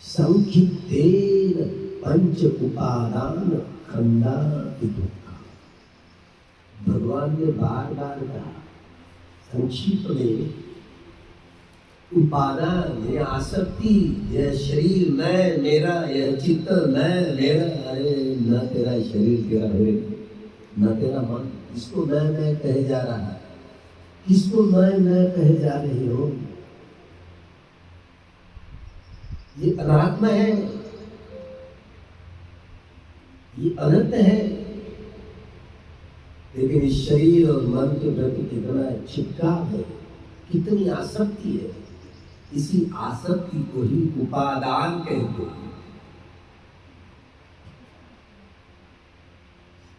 संखिप्तेन पंच उपादान खंडाति दुःखा। भगवान ने बार बार कहा संक्षिप्त में उपादान, यह आसक्ति, यह शरीर मैं मेरा, यह चित्त मैं मेरा। अरे न तेरा शरीर तेरा है, न तेरा मन, इसको मैं कहे जा रहा है, किसको मैं कहे जा रही हो। ये अनात्मा है, ये अनंत है, लेकिन इस शरीर और मन के प्रति कितना चिपकाव है, कितनी आसक्ति है। इसी आसक्ति को ही उपादान कहते हैं।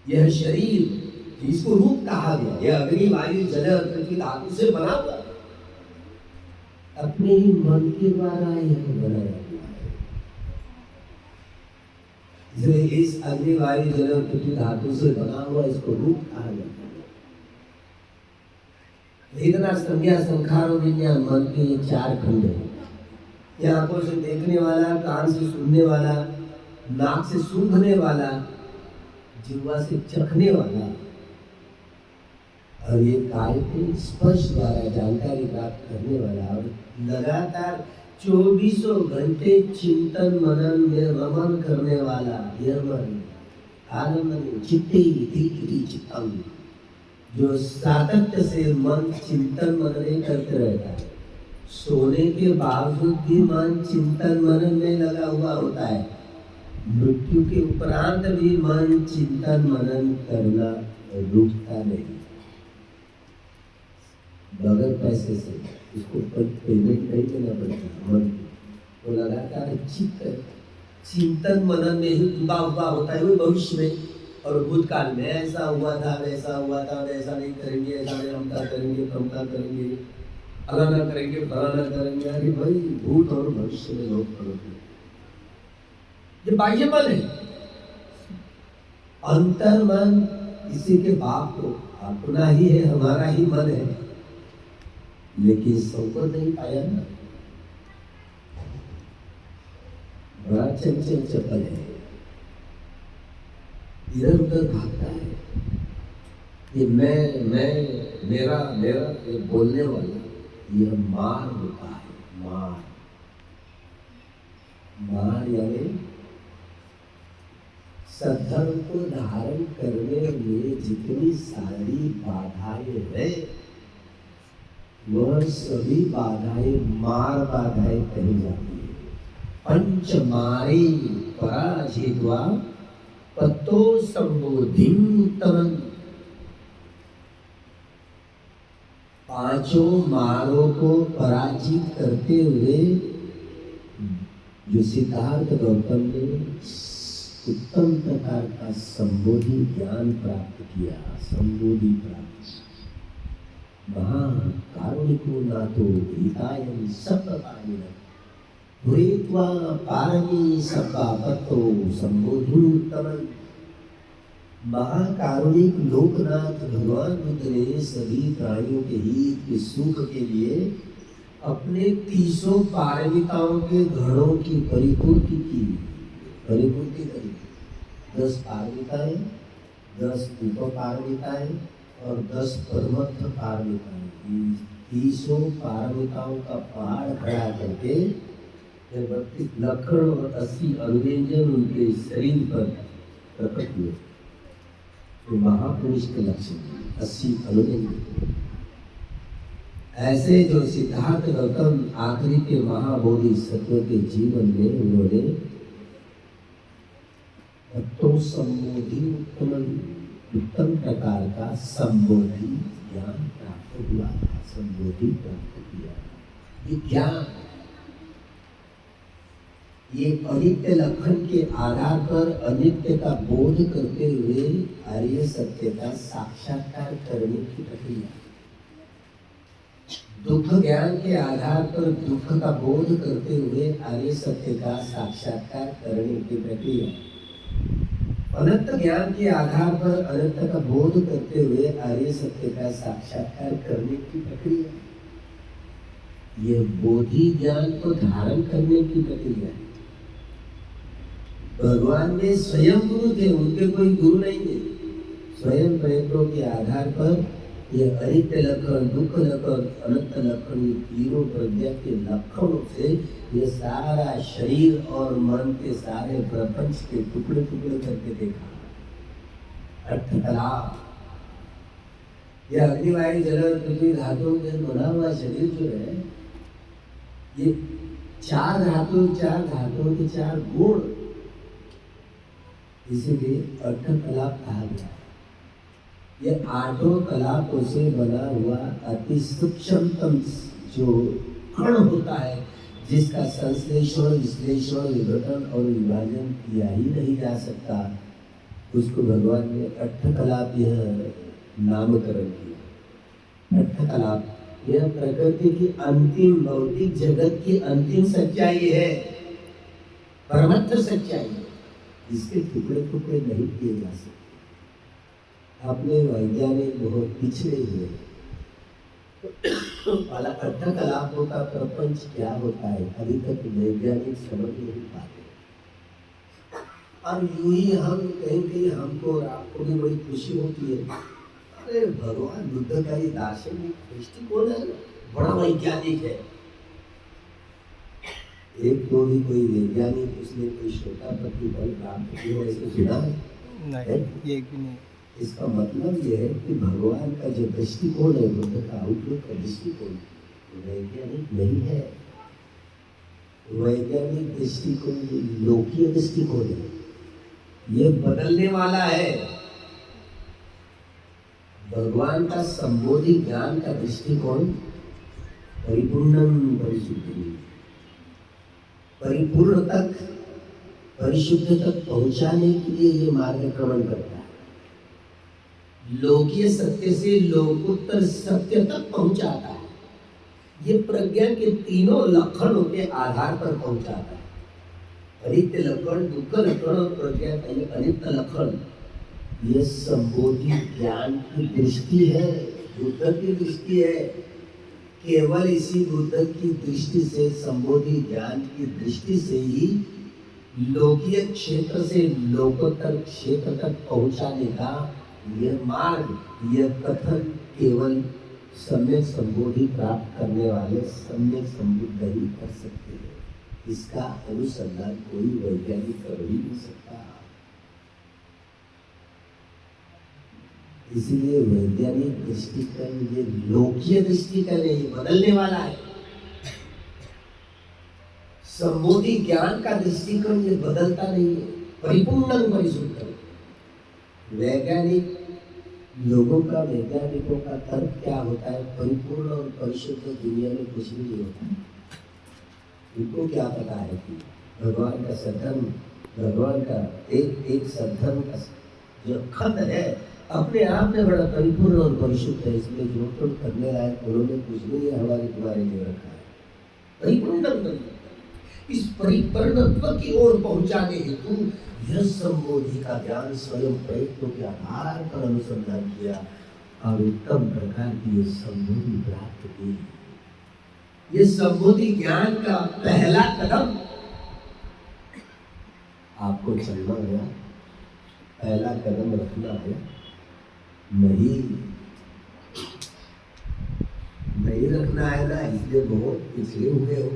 यह शरीर जिसको रूप कहा गया, यह अग्नि वायु जल और पृथ्वी धातु से बना हुआ, अपने ही मन के द्वारा यह बनाया हुआ है। इसलिए इस अग्नि वायु जल और पृथ्वी धातु से बना हुआ इसको रूप कहा जाता है। वेदना संज्ञा संखार और विज्ञान मन के ये चार खंड है। ये आंखों से देखने वाला, कान से सुनने वाला, नाक से सूंघने वाला, जिह्वा से चखने वाला, और ये काय के स्पर्श द्वारा जानकारी प्राप्त करने वाला, और लगातार 24 घंटे चिंतन मनन में रमन करने वाला, यह मन आनंद चित्ते इति चित्तम, जो सातत्य से मन चिंतन मनन करते रहता है। सोने के बावजूद भी मन चिंतन मनन में लगा हुआ होता है। मृत्यु के उपरांत भी मन चिंतन मनन करना रुकता नहीं। बगैर पैसे से इसको पेमेंट नहीं देना पड़ता। मन को लगातार चिंतन मनन में ही डूबा हुआ होता है। वो भविष्य में और भूतकाल में ऐसा हुआ था, वैसा हुआ था, वैसा नहीं करेंगे, ऐसा नहीं, हम क्या करेंगे, हम क्या करेंगे, अगर न करेंगे, फला न करेंगे। अरे भाई, भूत और भविष्य में लोग करोगे, ये बाह्य मन है। अंतर मन किसी के बाप को अपना ही है, हमारा ही मन है, लेकिन सबको नहीं पाया ना, बड़ा चंचल चपल है, इधर उधर भागता है। ये मैं मेरा ये बोलने वाला, यह मार होता है। मार यानी सद्धर्म को धारण करने में जितनी सारी बाधाएं हैं, वह सभी बाधाएं मार बाधाएं कही जाती है। पंच मारे पराजित्वा पत्तो संबोधिं तरन्। पांचों मारों को पराजित करते हुए जो सिद्धार्थ गौतम ने उत्तम प्रकार का संबोधि ज्ञान प्राप्त किया, संबोधि प्राप्त, महाकारुणिको नातो हितायं सप्तपाणिनः भूयित्वा पारमी सप्तापत्तो संबोधितमं। महाकारुणिक लोकनाथ भगवान बुद्ध ने सभी प्राणियों के हित के सुख के लिए अपने 30 पारमिताओं के घड़ों की परिपूर्ति करी। 10 पारमिताएं, 10 उपपारमिताएं और 10 परमत्थ पारमिताएं। 30 पारमिताओं का पहाड़ खड़ा करके 32 लक्षण और 80 अनुव्यंजन उनके शरीर पर प्रकट हुए। तो महापुरुष के लक्षण 80 अनुव्यंजन। ऐसे जो सिद्धार्थ गौतम आखिरी के महाबोधि सत्व के जीवन में उन्होंने तो संबोधि उत्तम प्रकार का संबोधि ज्ञान प्राप्त हुआ था। संबोधि प्राप्त किया ये ज्ञान, ये अनित्य लक्षण के आधार पर अनित्य का बोध करते हुए आर्य सत्य का साक्षात्कार करने की प्रक्रिया। दुख ज्ञान के आधार पर दुख का बोध करते हुए आर्य सत्य का साक्षात्कार करने की प्रक्रिया। अनंत ज्ञान के आधार पर अनंत का बोध करते हुए आर्य सत्य का साक्षात्कार करने की प्रक्रिया। यह बोधि ज्ञान को धारण करने की प्रक्रिया है। भगवान में स्वयं गुरु थे, उनके कोई गुरु नहीं है। स्वयं प्रयत्नों के आधार पर ये अनित्य लक्षण, दुख लक्षण, अनंत लक्षण, ये तीनों प्रज्ञा के लक्षणों से ये सारा शरीर और मन के सारे प्रपंच के टुकड़े टुकड़े करके देखा। अर्थकला यह अग्नि वायु जल और पृथ्वी धातुओं से बना हुआ शरीर जो है, ये चार धातुओं के चार गुण, इसीलिए अर्थकलाप कहा गया। ये आठों कलापों से बना हुआ अति सूक्ष्मतम जो कण होता है, जिसका संश्लेषण, विश्लेषण, विघटन और विभाजन किया ही नहीं जा सकता, उसको भगवान ने अर्थकलाप यह नामकरण किया। अर्थकलाप यह प्रकृति की अंतिम, भौतिक जगत की अंतिम सच्चाई है, परमात्म सच्चाई है। इसके टुकड़े टुकड़े नहीं किए जा सकते। अपने वैज्ञानिक बहुत पिछड़े हुए वाला अर्थकलापों का प्रपंच क्या होता है अभी तक वैज्ञानिक समझ नहीं पाते। और यूं ही हम कहीं हमको और आपको भी बड़ी खुशी होती है, अरे भगवान बुद्ध का ये दार्शनिक दृष्टिकोण है, बड़ा वैज्ञानिक है। एक तो भी कोई वैज्ञानिक उसने कोई छोटा प्रतिफल प्राप्त किया ऐसे सुना है? नहीं, ये भी नहीं। इसका मतलब यह है कि भगवान का जो दृष्टिकोण है, बुद्ध का आउटलुक का दृष्टिकोण वैज्ञानिक नहीं है। वैज्ञानिक दृष्टिकोण लोकीय दृष्टिकोण है, ये बदलने वाला है। भगवान का संबोधि ज्ञान का दृष्टिकोण परिपूर्णम परिशुद्धि, परिपूर्ण तक, परिशुद्ध तक पहुंचाने के लिए ये मार्गक्रमण करता है। लोकीय सत्य से लोकोत्तर सत्य तक पहुंचाता है। ये प्रज्ञा के तीनों लक्षणों के आधार पर पहुंचाता है। अनित्य लक्षण, दुख लक्षण और प्रज्ञा का ये अनित्य लक्षण, ये संबोधि ज्ञान की दृष्टि है, बुद्ध की दृष्टि है। केवल इसी बुद्ध की दृष्टि से, संबोधि ज्ञान की दृष्टि से ही लोकीय क्षेत्र से लोकोत्तर क्षेत्र तक पहुंचाने का यह मार्ग, यह कथन केवल सम्यक संबोधि प्राप्त करने वाले सम्यक संबुद्ध ही कर सकते हैं। इसका अनुसंधान कोई वैज्ञानिक कर ही नहीं सकता। इसीलिए वैज्ञानिक दृष्टिकोण ये लोकीय दृष्टिकोण है, ये बदलने वाला है। संबोधि ज्ञान का दृष्टिकोण ये बदलता नहीं है, परिपूर्ण परिशुद्ध। वैज्ञानिक लोगों का, वैज्ञानिकों का तर्क क्या होता है? परिपूर्ण और परिशुद्ध दुनिया में कुछ भी नहीं होता। उनको क्या पता है कि भगवान का सद्धर्म, भगवान का एक सद्धर्म का जो खंड है अपने आप में बड़ा परिपूर्ण और परिशुद्ध है, इसलिए जो तुम करने लायक उन्होंने कुछ भी हमारे तुम्हारे लिए रखा है। परिपूर्ण, इस परिपूर्णत्व की ओर पहुंचाने हेतु यह संबोधि का ज्ञान स्वयं प्रयत्नों के आधार पर अनुसंधान किया और उत्तम प्रकार की ये संबोधि प्राप्त की। ये संबोधि ज्ञान का पहला कदम आपको चलना है, पहला कदम रखना है। नहीं रखना है ना, इसलिए बहुत पिछले हुए हो।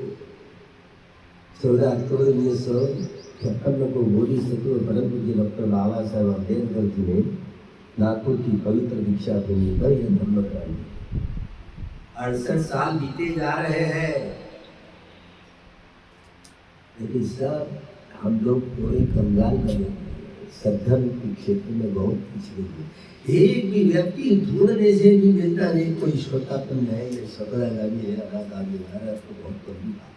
14 अक्टूबर 1956 को बोली सत्व परम पूज्य डॉक्टर बाबा साहेब अम्बेडकर जी ने नागपुर की पवित्र दीक्षा भूमि पर यह धर्म क्रांति। 68 साल बीते जा रहे हैं, लेकिन सब हम लोग पूरे कंगाल बने, सद्धर्म के क्षेत्र में बहुत पिछड़े हुए। एक भी व्यक्ति ढूंढने से भी मिलता नहीं, कोई श्रोतापन है, ये सबरागामी है, अनागामी है, तो बहुत कमी बात।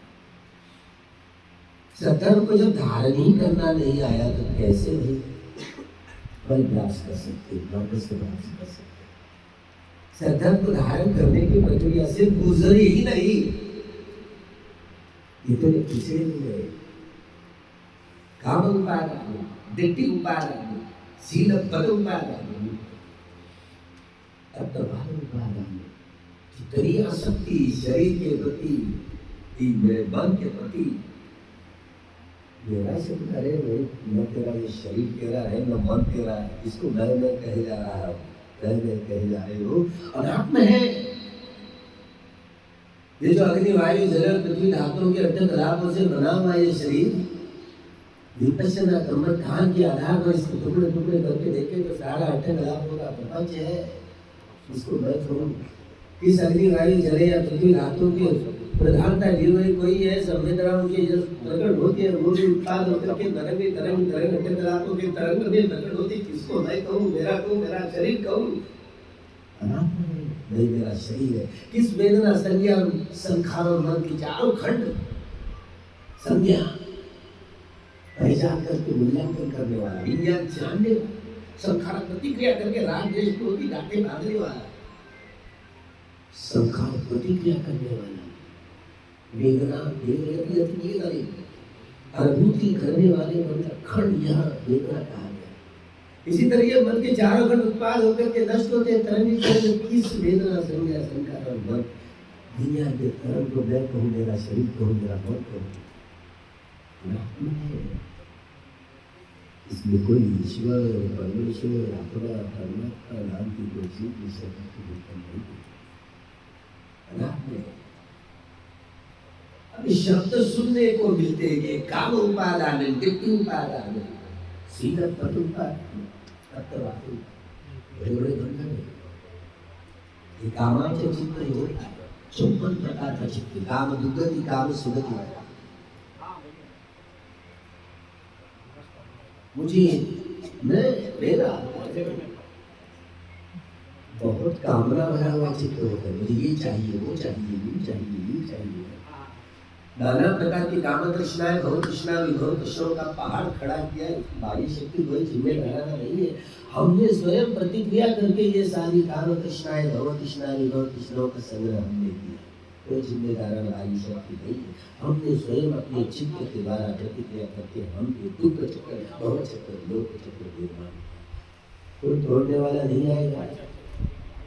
सद्धर्म को जब धारण ही करना नहीं आया तो कैसे भी परिप्रास कर सकते, वापस से प्राप्त कर सकते। सद्धर्म को धारण करने की प्रक्रिया से गुजरी ही नहीं, इतने पिछड़े हुए। काम उपादान, दृष्टि उपादान, शील पद उपादान, अर्थभाव उपादान, जितनी आसक्ति शरीर के प्रति, मन के प्रति, मेरा शब्द, अरे भाई न तेरा ये शरीर तेरा है न मन तेरा है, इसको मैं कहे जा रहा हूँ, मैं कहे जा रहे हो, अनात्म है। ये जो अग्नि वायु जल पृथ्वी धातुओं के अर्थक पदार्थों से बना हुआ ये शरीर, विपश्यना कर्मकांड के आधार पर इसको टुकड़े टुकड़े करके देखे तो सारा अर्थक पदार्थों का प्रपंच है। इसको मैं छोड़ूं, किस अग्नि वायु जल या पृथ्वी धातुओं के प्रधानता ली हुई कोई है, संवेदनाओं की जो प्रकट होती है वो भी उत्पाद होकर के तरंग तरंग तरंग अर्थक पदार्थों के तरंग में प्रकट होती, किसको मैं कहूँ, मेरा शरीर कहूँ, नहीं मेरा शरीर है। किस वेदना संज्ञा संखार और मन की चारों खंड संज्ञा पहचान करके मूल्यांकन करने वाला, विज्ञान जानने वाला, संखार प्रतिक्रिया करके राग देश को भी गाते बांधने वाला, संखार प्रतिक्रिया करने वाला, वेदना अनुभूति करने वाले मन का खंड यहाँ वेदना कहा गया। इसी तरह ये मन के चारों खंड उत्पाद होकर के नष्ट होते हैं, तरंगित किस वेदना संज्ञा संखार और मन दुनिया के तरंग को मैं कहूँ, मेरा शरीर कहूँ, मेरा मन कहूँ, इसमें कोई ईश्वर परमेश्वर अपना परमात्मा नाम की कोई चीज नहीं। अभी शब्द सुनने को मिलते हैं, काम उपादान, व्यक्ति उपादान, सीधा पद उपादान, बड़े बड़े बंधन है। ये कामाचे चित्त होता है, 54 प्रकार का चित्त, काम दुर्गति, काम सुगति। मुझे मेरा बहुत कामना भरा हुआ चित्त होता है, मुझे ये चाहिए, वो चाहिए, ये चाहिए, ये चाहिए। नाना प्रकार की काम तृष्णाएं, भव तृष्णा, विभव तृष्णाओं का पहाड़ खड़ा किया है। बाहरी शक्ति कोई जिम्मेदार नहीं है, हमने स्वयं प्रतिक्रिया करके ये सारी काम तृष्णाएं, भव तृष्णा, विभव तृष्णाओं का संग्रह हमने किया। कोई जिम्मेदार बाहरी शक्ति नहीं है, हमने स्वयं अपने चित्त के द्वारा प्रतिक्रिया करके हम दुख चक्र, भव चक्र, लोक चक्र निर्माण। कोई तोड़ने वाला नहीं आएगा।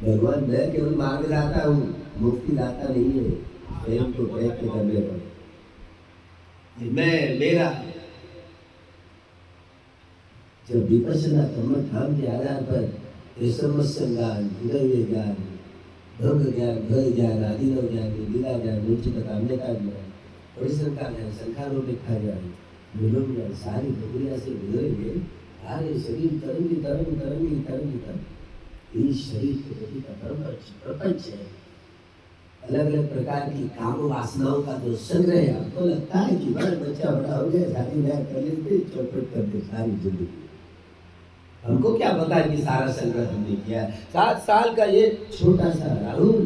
भगवान मैं केवल मार्ग दाता हूँ, मुक्ति दाता नहीं है। स्वयं को प्रयत्न करने पर मैं मेरा, जब विपश्यना कर्मकांड के आधार पर समस्या ज्ञान, हृदय ज्ञान, भंग ज्ञान, भय ज्ञान, आदिनव ज्ञान, लीला ज्ञान, निश्चित काम्यता ज्ञान, परिसंख्या ज्ञान, संख्यारोपेक्षा ज्ञान, निलम ज्ञान, सारी प्रक्रिया से गुजरेंगे। सारे शरीर तरंगी तरंगी तरंगी तरंगी तरंग, इस शरीर के प्रति का प्रपंच है। अलग अलग प्रकार की काम वासनाओं का जो संग्रह है, आपको लगता है कि बड़ा बच्चा बड़ा हो गया, शादी ब्याह कर लेते, चौपट करते सारी जिंदगी। हमको क्या पता है कि सारा संग्रह हमने किया है। 7 साल का ये छोटा सा राहुल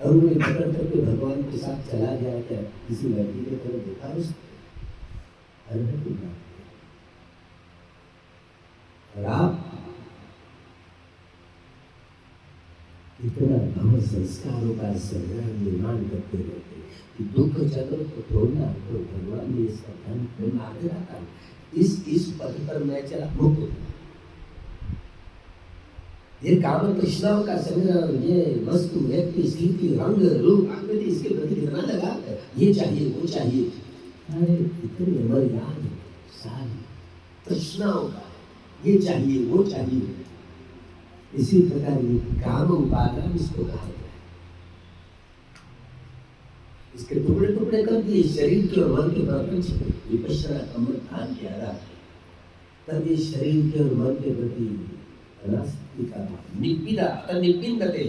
ने पकड़ करके भगवान के साथ चला गया, क्या किसी लड़की की तरफ देखा उसको? और आप इतना भव संस्कारों का संग्रह निर्माण करते रहते कि दुख चक्र को तोड़ना तो भगवान ने इसका धन में मार्ग रखा। इस पद पर मैं चला मुक्त। ये काम तृष्णाओं का संग्रह, ये वस्तु, व्यक्ति, स्थिति, रंग, रूप, आकृति, इसके प्रति कितना लगा है, ये चाहिए, वो चाहिए। अरे इतनी अमर्याद सारी तृष्णाओं का, ये चाहिए, वो चाहिए। इसी प्रकार ये काम उपादान इसको कहा गया। इसके टुकड़े टुकड़े कर दिए शरीर के और मन के प्रपंच विपश्यना कर्मकांड के आधार, तब ये शरीर के और मन के प्रति अनासक्ति का निपिंदते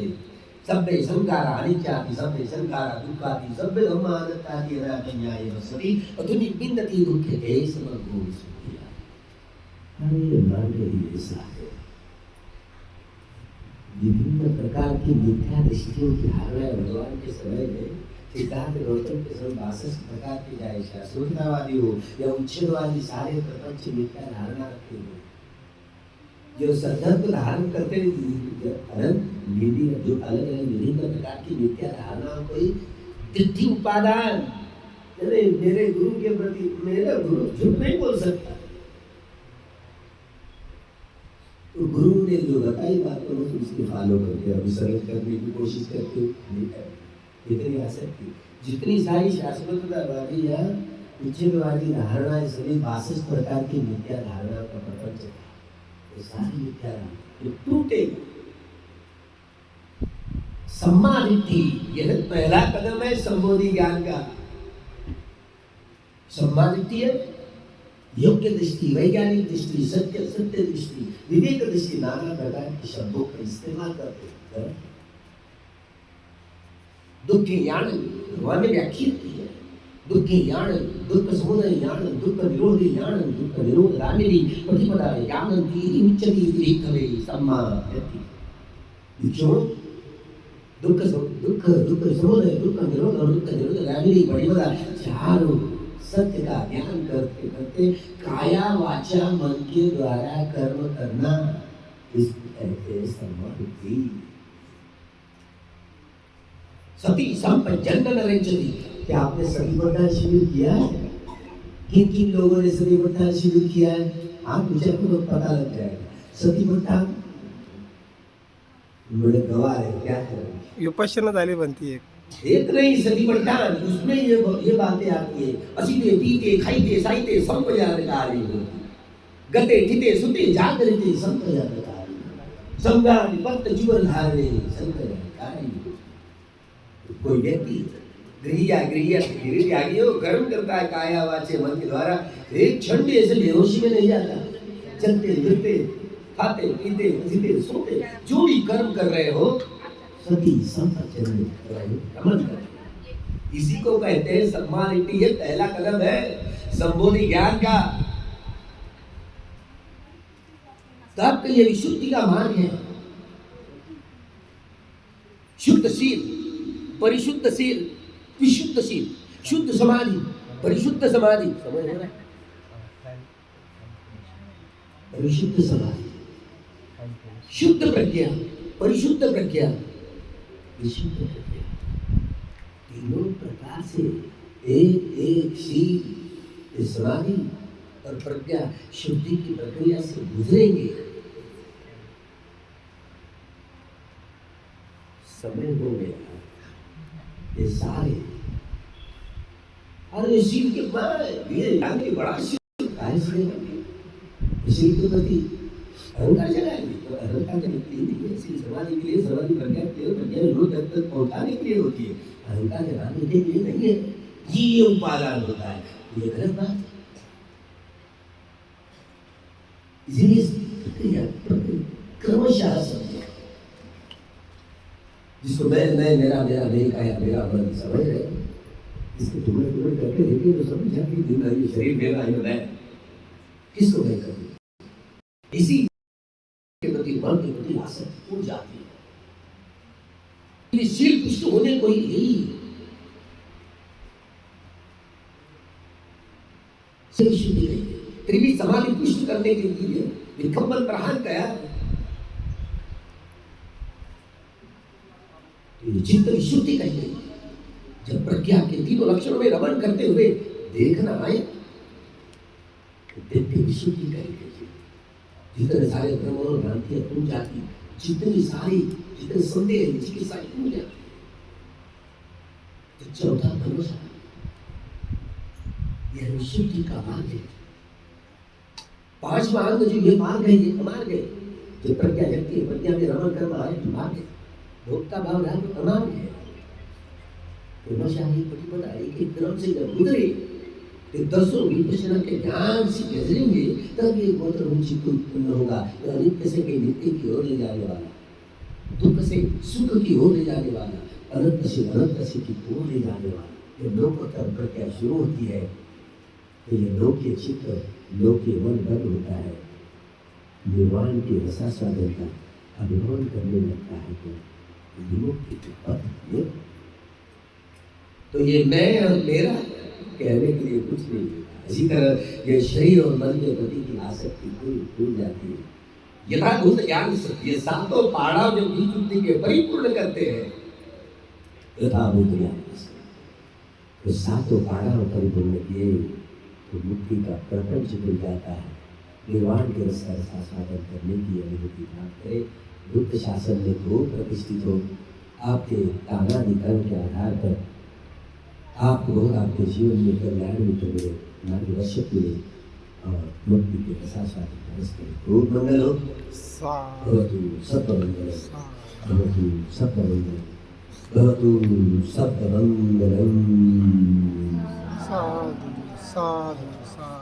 सभ्य संकारा अनित्यादि, सभ्य संकारा दुखादि, सभ्य धम्मा अनत्तादि अनाज्ञाय वसति अतुनिपिंदति दुःखे समग्रो सुखिया। अरे मार्ग ही ऐसा है। विभिन्न प्रकार की मिथ्या दृष्टियों की धारणा भगवान के समय में सिद्धार्थ गौतम के समय 62 प्रकार के, चाहे शास्त्रोक्तवादी हो या उच्छेदवादी, सारे प्रपंच मिथ्या धारणा रखते हैं। जो सदर्भ धारण करते अलग जो अलग अलग विभिन्न प्रकार की मिथ्या धारणाओं को दिट्ठी उपादान, मेरे गुरु के प्रति, मेरा गुरु झूठ नहीं बोल सकता, तो गुरु ने जो बताई बातों को उसके फॉलो करके अनुसरण करने की कोशिश करते इतनी आसक्ति, जितनी सारी शाश्वततावादी या उच्चवादी धारणाएं सभी 62 प्रकार की मिथ्या धारणा का प्रपंच है। ये सारी मिथ्या ये टूटेगी। सम्मादिति यह पहला कदम है संबोधि ज्ञान का। सम्मादिति है योग्य दृष्टि, वैज्ञानिक दृष्टि, सत्य दृष्टि, विवेक दृष्टि, नाना प्रकार के शब्दों का इस्तेमाल करते हैं। दुख यान भगवान ने व्याख्या की है। दुख यान, दुख समुदय यान, दुख निरोध यान, दुख निरोध रामिनी प्रतिपदा यानंती उच्चति विरिक्तवे सम्मादिति। क्यों? दुख समुदय, दुख निरोध और दुख निरोध रामिनी प्रतिपदा चारों सत्य का ज्ञान करते करते काया वाचा मन के द्वारा कर्म करना, इसको कहते हैं सम्मादिति। सती संपजन्य नरेंद्रजी, क्या आपने सती प्रदान शिविर किया है? किन किन लोगों ने सती प्रदान शिविर किया है? आप पूछे तो पता लग जाएगा। सती प्रदान बड़े गवाह है, क्या करें? विपश्यना झाली बनती है एक नहीं सती प्रदान, उसमें ये बातें आती है। असीते पीते खाइते साइते संपजानकारी गते ठिते सुते जागरते संपजानकारी संगानि पत्त जीवन धारणे संपजानकारी। कोई व्यक्ति गृहिया कर्म करता है काया वाचे मन के द्वारा, एक क्षण भी ऐसे बेहोशी में नहीं जाता। चलते फिरते खाते पीते जीते सोते जो भी कर्म कर रहे हो सती संपजन्य अमल कर। इसी को कहते हैं सम्मादिति। ये पहला कदम है संबोधि ज्ञान का। तब ये विशुद्धि का मार्ग है। शुद्धशील, परिशुद्धशील, विशुद्धशील, शुद्ध समाधि, परिशुद्ध समाधि, समझ रहे हैं? परिशुद्ध समाधि, शुद्ध प्रज्ञा, परिशुद्ध प्रज्ञा, विशुद्ध प्रज्ञा, तीनों प्रकार से एक एक शील समाधि और प्रज्ञा शुद्धि की प्रक्रिया से गुजरेंगे। समय हो गया। ये सारे अरे शील के बाद ये आगे बड़ा शील काय से शील के प्रति अहंकार जगाएंगे तो अहंकार के लिए शील समाधि के लिए समाधि प्रज्ञा के लिए प्रज्ञा निरोध तक पहुंचाने के लिए होती है। अहंकार जगाने के लिए नहीं है। ये उपादान होता है, ये गलत बात है। इसलिए क्रमशः समझे जिसको मैं मेरा नहीं कहा मेरा मन समझ रहे, इसके टुकड़े टुकड़े करके देखें तो समझ जाएंगे कि ये शरीर मेरा ही है, किसको मैं करूँ। इसी के प्रति मन के प्रति आसक्ति हो जाती है। शील पुष्ट होने को ही शुद्धि कही। त्रिवी समाधि पुष्ट करने के लिए विकम्बल प्रहार कया चित्त विशुद्धि कही गई। जब प्रज्ञा के तीनों लक्षणों में रमण करते हुए देखना आए तो दिव्य विशुद्धि कही गई। जितने सारे भ्रम और भ्रांतियां टूट जाती, जितने संदेह जिसकी सारी टूट जाती। तो चौथा भरोसा, यह विशुद्धि का मार्ग है। 5 मार्ग जो ये मार्ग है, ये मार्ग है जो प्रज्ञा जगती है। प्रज्ञा में रमण करना है तो मार्ग है। भोक्ता भाव रहा तो अमार्ग है। तो नशाही प्रतिपदा एक एक क्रम से जब गुजरे तो दसों विपश्यना के ज्ञान से गुजरेंगे तब ये गौतम रुचि को उत्पन्न होगा। अनित्य से के नित्य की ओर ले जाने वाला, दुख से सुख की ओर ले जाने वाला, अनंत से अनंत से की ओर ले जाने वाला। जब लोकोत्तर प्रज्ञा शुरू होती है तो ये लोक चित्त, लोक मन बंद होता है। निर्वाण के रसास्वादन का अनुभव करने लगता है तो विमुक्ति की पथ ये। तो ये मैं और मेरा कहने के लिए कुछ नहीं होता। इसी तरह ये शरीर और मन के प्रति की आसक्ति पूरी भूल जाती है। यथाभूत ज्ञान से ये सातों पहाड़ा जो विशुद्धि के परिपूर्ण करते हैं, यथाभूत ज्ञान तो सातों पहाड़ा परिपूर्ण किए तो मुक्ति का प्रपंच खुल जाता है। निर्वाण के रस का आस्वादन करने की अनुभूति प्राप्त करे। बुद्ध शासन में खूब प्रतिष्ठित हो। आपके दानादि कर्म के आधार पर आपको आपके जीवन में कल्याण मित्र मिले। मार्गदर्शक मिले और मुक्ति के शाश्वत प्रवेश करें। खूब मंगल हो। साधु भवतु सत्वमंगलम, साधु भवतु सत्वमंगलम, भवतु सत्वमंगलम। साधु साधु साधु।